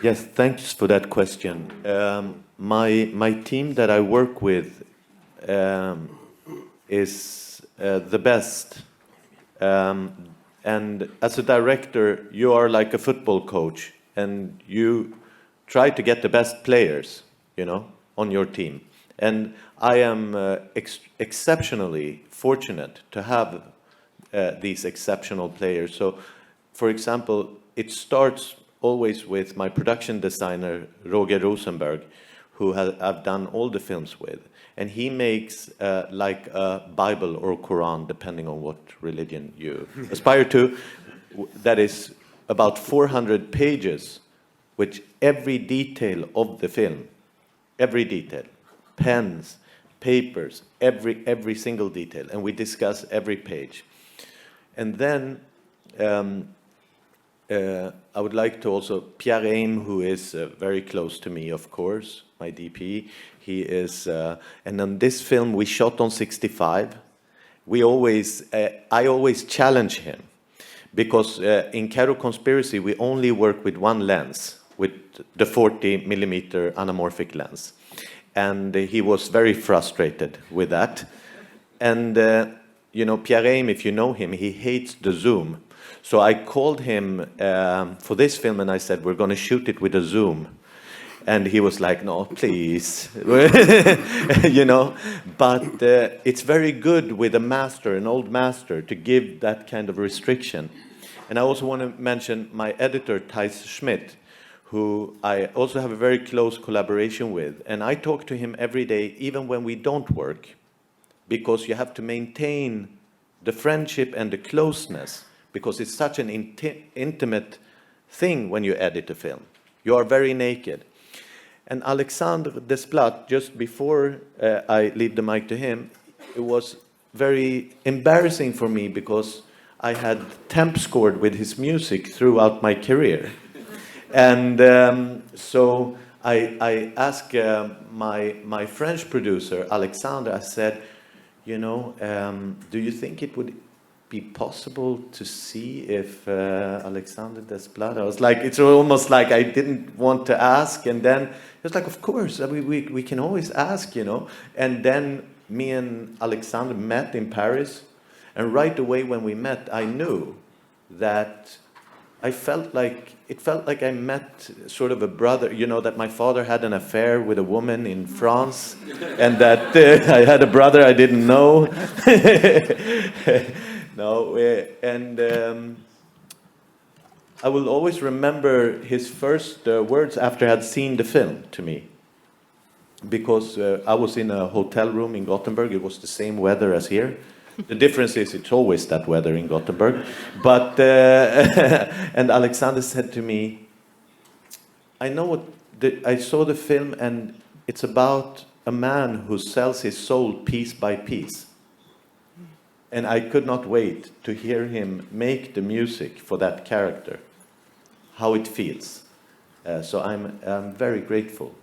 Yes, thanks for that question. My team that I work with is the best. And as a director, you are like a football coach, and you try to get the best players, on your team. And I am exceptionally fortunate to have these exceptional players. So, for example, it starts always with my production designer, Roger Rosenberg, who I've done all the films with. And he makes like a Bible or Quran, depending on what religion you aspire to, that is about 400 pages, with every detail of the film, every detail, pens, papers, every single detail, and we discuss every page. And then I would like to also, Pierre Aim, who is very close to me, of course, my DP, he is, and on this film we shot on 65. I always challenge him, because in Caro Conspiracy we only work with one lens, with the 40 millimeter anamorphic lens. And he was very frustrated with that. And, Pierre Aim, if you know him, he hates the zoom. So I called him for this film and I said, we're going to shoot it with a zoom. And he was like, no, please. But it's very good with a master, an old master, to give that kind of restriction. And I also want to mention my editor, Thijs Schmidt, who I also have a very close collaboration with. And I talk to him every day, even when we don't work, because you have to maintain the friendship and the closeness, because it's such an intimate thing when you edit a film. You are very naked. And Alexandre Desplat, just before I leave the mic to him, it was very embarrassing for me because I had temp scored with his music throughout my career. And so I asked my French producer, Alexandre, I said, do you think it would be possible to see if Alexandre Desplat? I was like, it's almost like I didn't want to ask, and then it was like, of course, we can always ask, And then me and Alexandre met in Paris, and right away when we met, I knew that it felt like I met sort of a brother, that my father had an affair with a woman in France, and that I had a brother I didn't know. No, and I will always remember his first words after I had seen the film to me, because I was in a hotel room in Gothenburg. It was the same weather as here. The difference is it's always that weather in Gothenburg. But and Alexander said to me, I saw the film, and it's about a man who sells his soul piece by piece. And I could not wait to hear him make the music for that character, how it feels. So I'm very grateful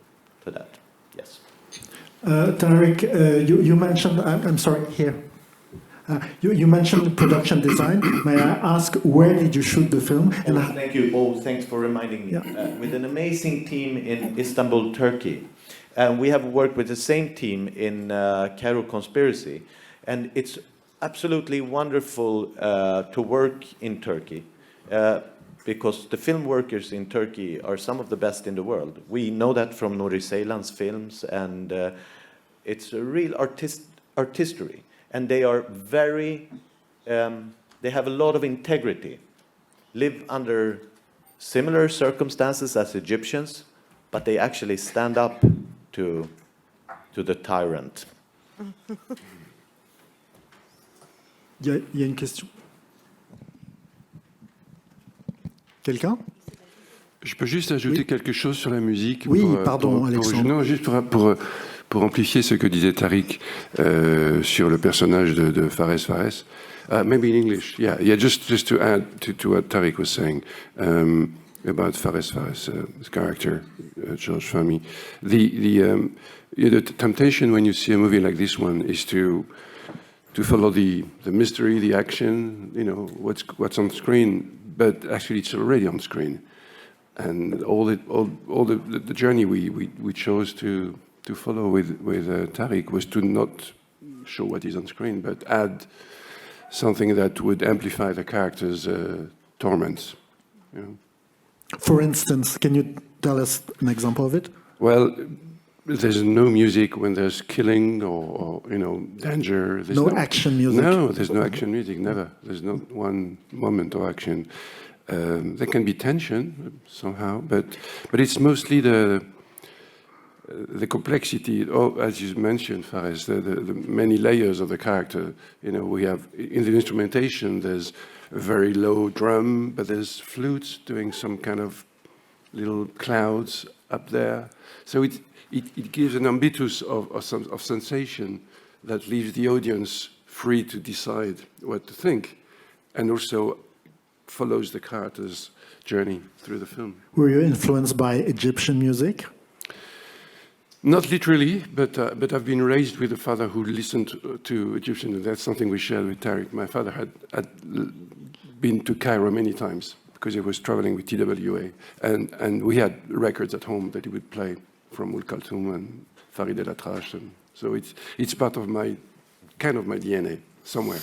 for that. Yes. Tarik, you mentioned, I'm sorry, here. You mentioned production design. May I ask, where did you shoot the film? And thank you. Thanks for reminding me. Yeah. With an amazing team in Istanbul, Turkey. And we have worked with the same team in Caro Conspiracy. And it's absolutely wonderful to work in Turkey, because the film workers in Turkey are some of the best in the world. We know that from Nuri Ceylan's films, and it's a real artistry. And they are very, they have a lot of integrity, live under similar circumstances as Egyptians, but they actually stand up to the tyrant. Il y a une question. Quelqu'un? Je peux juste ajouter quelque chose sur la musique. Oui, pardon, Alexandre. Non, juste pour amplifier ce que disait Tarik sur le personnage de Fares. Maybe in English, yeah. Just to add to what Tarik was saying about Fares' character, George Fahmy. The temptation when you see a movie like this one is to follow the mystery, the action, what's on screen, but actually it's already on screen. And all the journey we chose to follow with Tarik was to not show what is on screen, but add something that would amplify the character's torments. You know? For instance, can you tell us an example of it? Well, there's no music when there's killing or danger. There's no action music? No, there's no action music, never. There's not one moment of action. There can be tension somehow, but it's mostly the complexity, as you mentioned, Fares, the many layers of the character. We have, in the instrumentation, there's a very low drum, but there's flutes doing some kind of little clouds up there. So it gives an impetus of sensation that leaves the audience free to decide what to think, and also follows the character's journey through the film. Were you influenced by Egyptian music? Not literally, but I've been raised with a father who listened to Egyptian, and that's something we shared with Tarik. My father had been to Cairo many times because he was traveling with TWA, and we had records at home that he would play from Kulthum and Farid El Atrash, and so it's part of my DNA somewhere.